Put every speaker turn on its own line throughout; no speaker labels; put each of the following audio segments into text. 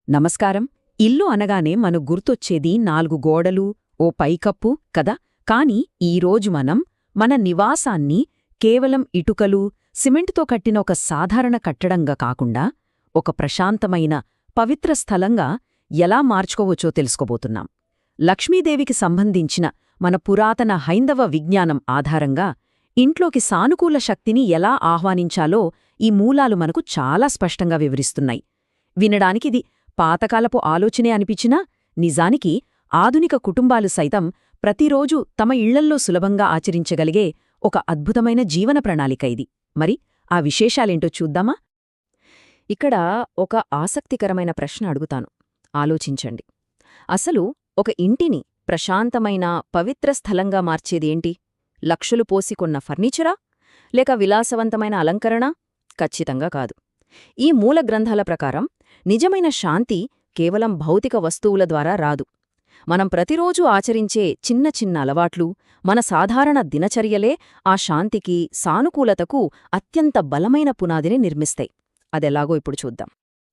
నమస్కారం. ఇల్లు అనగానే మనకు గుర్తొచ్చేది 4 గోడలు, ఓ పైకప్పు కదా. కాని ఈరోజు మన నివాసాన్ని కేవలం ఇటుకలు, సిమెంటుతో కట్టిన ఒక సాధారణ కట్టడంగా కాకుండా ఒక ప్రశాంతమైన, పవిత్ర స్థలంగా ఎలా మార్చుకోవచ్చో తెలుసుకోబోతున్నాం. లక్ష్మీదేవికి సంబంధించిన మన పురాతన హైందవ విజ్ఞానం ఆధారంగా ఇంట్లోకి సానుకూల శక్తిని ఎలా ఆహ్వానించాలో ఈ మూలాలు మనకు చాలా స్పష్టంగా వివరిస్తున్నాయి. వినడానికిది పాతకాలపు ఆలోచనే అనిపించినా నిజానికి ఆధునిక కుటుంబాలు సైతం ప్రతిరోజూ తమ ఇళ్లల్లో సులభంగా ఆచరించగలిగే ఒక అద్భుతమైన జీవన ప్రణాళిక ఇది. మరి ఆ విశేషాలేంటో చూద్దామా? ఇక్కడ ఒక ఆసక్తికరమైన ప్రశ్న అడుగుతాను, ఆలోచించండి. అసలు ఒక ఇంటిని ప్రశాంతమైన, పవిత్ర స్థలంగా మార్చేదేంటి? లక్షలు పోసికొన్న ఫర్నిచరా, లేక విలాసవంతమైన అలంకరణా? ఖచ్చితంగా కాదు. ఈ మూల గ్రంథాల ప్రకారం నిజమైన శాంతి కేవలం భౌతిక వస్తువుల ద్వారా రాదు. మనం ప్రతిరోజూ ఆచరించే చిన్న చిన్న అలవాట్లు, మన సాధారణ దినచర్యలే ఆ శాంతికి, సానుకూలతకు అత్యంత బలమైన పునాదిని నిర్మిస్తాయి. అదెలాగో ఇప్పుడు చూద్దాం.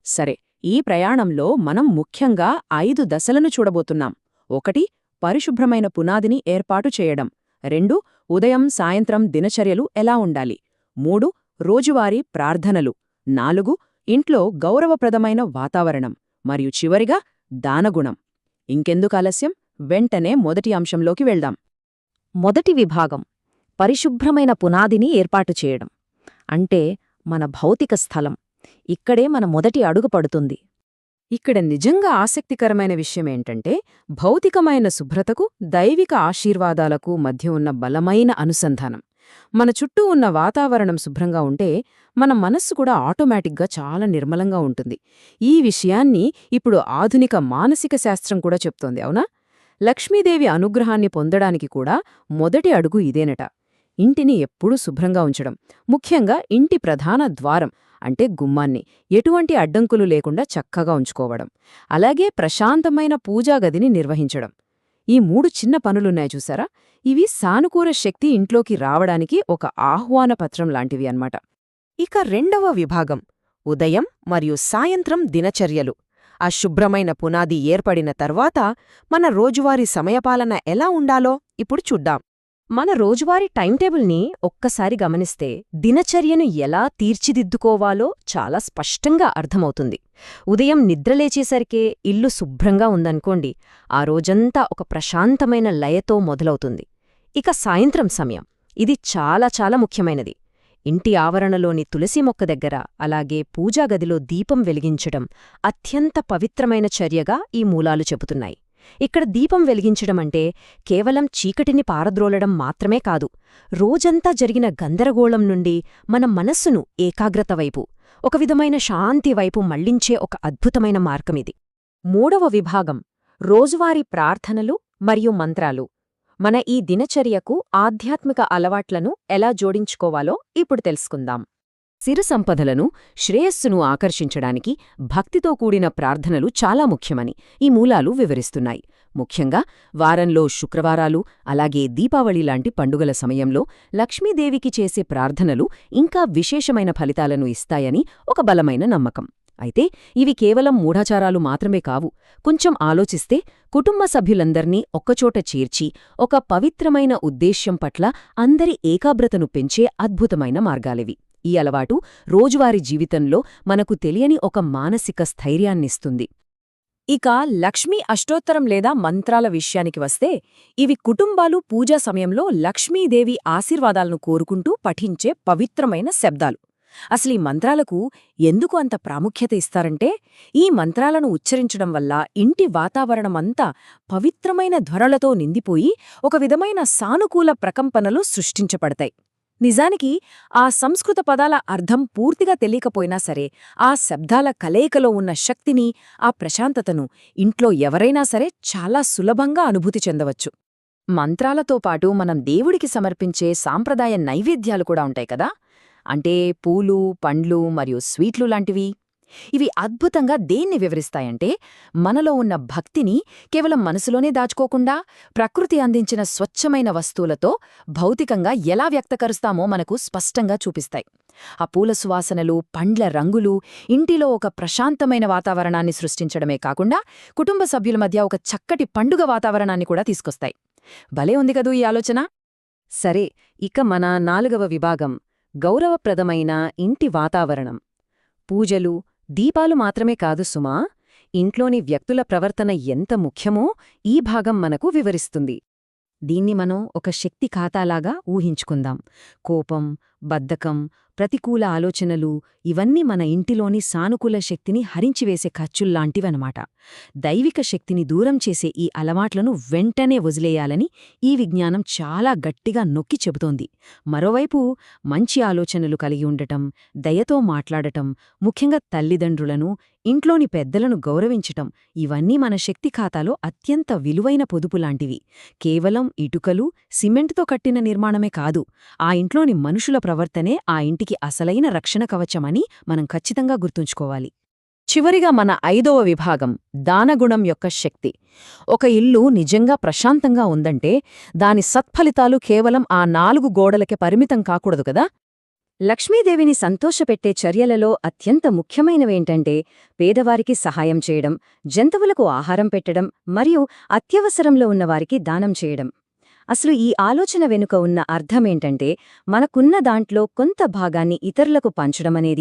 సరే, ఈ ప్రయాణంలో మనం ముఖ్యంగా 5 దశలను చూడబోతున్నాం. 1. పరిశుభ్రమైన పునాదిని ఏర్పాటు చేయడం. 2. ఉదయం సాయంత్రం దినచర్యలు ఎలా ఉండాలి. 3. రోజువారీ ప్రార్థనలు. 4. ఇంట్లో గౌరవప్రదమైన వాతావరణం. మరియు చివరిగా దానగుణం. ఇంకెందుకు ఆలస్యం, వెంటనే మొదటి అంశంలోకి వెళ్దాం. మొదటి విభాగం, పరిశుభ్రమైన పునాదిని ఏర్పాటు చేయడం. అంటే మన భౌతిక స్థలం. ఇక్కడే మన మొదటి అడుగు పడుతుంది. ఇక్కడ నిజంగా ఆసక్తికరమైన విషయమేంటంటే, భౌతికమైన శుభ్రతకు, దైవిక ఆశీర్వాదాలకు మధ్య ఉన్న బలమైన అనుసంధానం. మన చుట్టూ ఉన్న వాతావరణం శుభ్రంగా ఉంటే మన మనస్సు కూడా ఆటోమేటిక్గా చాలా నిర్మలంగా ఉంటుంది. ఈ విషయాన్ని ఇప్పుడు ఆధునిక మానసిక శాస్త్రం కూడా చెప్తోంది, అవునా? లక్ష్మీదేవి అనుగ్రహాన్ని పొందడానికి కూడా మొదటి అడుగు ఇదేనట. ఇంటిని ఎప్పుడూ శుభ్రంగా ఉంచడం, ముఖ్యంగా ఇంటి ప్రధాన ద్వారం అంటే గుమ్మాన్ని ఎటువంటి అడ్డంకులు లేకుండా చక్కగా ఉంచుకోవడం. అలాగే ప్రశాంతమైన పూజాగదిని నిర్వహించడం. ఈ 3 చిన్న పనులున్నాయి చూసారా, ఇవి సానుకూల శక్తి ఇంట్లోకి రావడానికి ఒక ఆహ్వానపత్రం లాంటివి అన్నమాట. ఇక రెండవ విభాగం, ఉదయం మరియు సాయంత్రం దినచర్యలు. ఆ శుభ్రమైన పునాది ఏర్పడిన తర్వాత మన రోజువారీ సమయపాలన ఎలా ఉండాలో ఇప్పుడు చూద్దాం. మన రోజువారీ టైంటేబుల్ని ఒక్కసారి గమనిస్తే దినచర్యను ఎలా తీర్చిదిద్దుకోవాలో చాలా స్పష్టంగా అర్థమవుతుంది. ఉదయం నిద్రలేచేసరికే ఇల్లు శుభ్రంగా ఉందనుకోండి, ఆ రోజంతా ఒక ప్రశాంతమైన లయతో మొదలవుతుంది. ఇక సాయంత్రం సమయం, ఇది చాలా చాలా ముఖ్యమైనది. ఇంటి ఆవరణలోని తులసి మొక్క దగ్గర, అలాగే పూజాగదిలో దీపం వెలిగించడం అత్యంత పవిత్రమైన చర్యగా ఈ మూలాలు చెబుతున్నాయి. ఇక్కడ దీపం వెలిగించడమంటే కేవలం చీకటిని పారద్రోలడం మాత్రమే కాదు, రోజంతా జరిగిన గందరగోళం నుండి మన మనస్సును ఏకాగ్రత వైపు, ఒక విధమైన శాంతి వైపు మళ్లించే ఒక అద్భుతమైన మార్గమిది. మూడవ విభాగం, రోజువారీ ప్రార్థనలు మరియు మంత్రాలు. మన ఈ దినచర్యకు ఆధ్యాత్మిక అలవాట్లను ఎలా జోడించుకోవాలో ఇప్పుడు తెలుసుకుందాం. సిరు సంపదలను, శ్రేయస్సును ఆకర్షించడానికి భక్తితో కూడిన ప్రార్థనలు చాలా ముఖ్యమని ఈ మూలాలు వివరిస్తున్నాయి. ముఖ్యంగా వారంలో శుక్రవారాలు, అలాగే దీపావళి లాంటి పండుగల సమయంలో లక్ష్మీదేవికి చేసే ప్రార్థనలు ఇంకా విశేషమైన ఫలితాలను ఇస్తాయని ఒక బలమైన నమ్మకం. అయితే ఇవి కేవలం మూఢాచారాలు మాత్రమే కావు. కొంచెం ఆలోచిస్తే కుటుంబ సభ్యులందర్నీ ఒక్కచోట చేర్చి ఒక పవిత్రమైన ఉద్దేశ్యం పట్ల అందరి ఏకాగ్రతను పెంచే అద్భుతమైన మార్గాలివి. ఈ అలవాటు రోజువారీ జీవితంలో మనకు తెలియని ఒక మానసిక స్థైర్యాన్నిస్తుంది. ఇక లక్ష్మీ అష్టోత్తరం లేదా మంత్రాల విషయానికి వస్తే, ఇవి కుటుంబాలు పూజా సమయంలో లక్ష్మీదేవి ఆశీర్వాదాలను కోరుకుంటూ పఠించే పవిత్రమైన శబ్దాలు. అసలీ మంత్రాలకు ఎందుకు అంత ప్రాముఖ్యత ఇస్తారంటే, ఈ మంత్రాలను ఉచ్చరించడం వల్ల ఇంటి వాతావరణమంతా పవిత్రమైన ధ్వరలతో నిండిపోయి ఒక విధమైన సానుకూల ప్రకంపనలు సృష్టించబడతాయి. నిజానికి ఆ సంస్కృత పదాల అర్థం పూర్తిగా తెలియకపోయినా సరే, ఆ శబ్దాల కలయికలో ఉన్న శక్తిని, ఆ ప్రశాంతతను ఇంట్లో ఎవరైనా సరే చాలా సులభంగా అనుభూతి చెందవచ్చు. మంత్రాలతో పాటు మనం దేవుడికి సమర్పించే సాంప్రదాయ నైవేద్యాలు కూడా ఉంటాయి కదా, అంటే పూలు, పండ్లు మరియు స్వీట్లు లాంటివి. ఇవి అద్భుతంగా దేన్ని వివరిస్తాయంటే, మనలో ఉన్న భక్తిని కేవలం మనసులోనే దాచుకోకుండా ప్రకృతి అందించిన స్వచ్ఛమైన వస్తువులతో భౌతికంగా ఎలా వ్యక్తకరుస్తామో మనకు స్పష్టంగా చూపిస్తాయి. ఆ పూల సువాసనలు, పండ్ల రంగులు ఇంటిలో ఒక ప్రశాంతమైన వాతావరణాన్ని సృష్టించడమే కాకుండా కుటుంబ సభ్యుల మధ్య ఒక చక్కటి పండుగ వాతావరణాన్ని కూడా తీసుకొస్తాయి. భలే ఉంది కదూ ఈ ఆలోచన. సరే, ఇక మన 4వ విభాగం, గౌరవప్రదమైన ఇంటి వాతావరణం. పూజలు, దీపాలు మాత్రమే కాదు సుమా, ఇంట్లోని వ్యక్తుల ప్రవర్తన ఎంత ముఖ్యమో ఈ భాగం మనకు వివరిస్తుంది. దీన్ని మనం ఒక శక్తి ఖాతాలాగా ఊహించుకుందాం. కోపం, బద్ధకం, ప్రతికూల ఆలోచనలు ఇవన్నీ మన ఇంటిలోని సానుకూల శక్తిని హరించివేసే ఖర్చుల్లాంటివన్నమాట. దైవిక శక్తిని దూరం చేసే ఈ అలవాట్లను వెంటనే వదిలేయాలని ఈ విజ్ఞానం చాలా గట్టిగా నొక్కి చెబుతోంది. మరోవైపు మంచి ఆలోచనలు కలిగి ఉండటం, దయతో మాట్లాడటం, ముఖ్యంగా తల్లిదండ్రులను, ఇంట్లోని పెద్దలను గౌరవించటం ఇవన్నీ మన శక్తి ఖాతాలో అత్యంత విలువైన పొదుపులాంటివి. కేవలం ఇటుకలు, సిమెంటుతో కట్టిన నిర్మాణమే కాదు, ఆ ఇంట్లోని మనుషుల ప్రవర్తనే ఆ ఇంటికి అసలైన రక్షణ కవచమని మనం ఖచ్చితంగా గుర్తుంచుకోవాలి. చివరిగా మన 5వ విభాగం, దానగుణం యొక్క శక్తి. ఒక ఇల్లు నిజంగా ప్రశాంతంగా ఉందంటే దాని సత్ఫలితాలు కేవలం ఆ 4 గోడలకే పరిమితం కాకూడదు కదా. లక్ష్మీదేవిని సంతోషపెట్టే చర్యలలో అత్యంత ముఖ్యమైనవేంటంటే పేదవారికి సహాయం చేయడం, జంతువులకు ఆహారం పెట్టడం మరియు అత్యవసరంలో ఉన్నవారికి దానం చేయడం. అసలు ఈ ఆలోచన వెనుక ఉన్న అర్థమేంటంటే మనకున్న దాంట్లో కొంత భాగాన్ని ఇతరులకు పంచడమనేది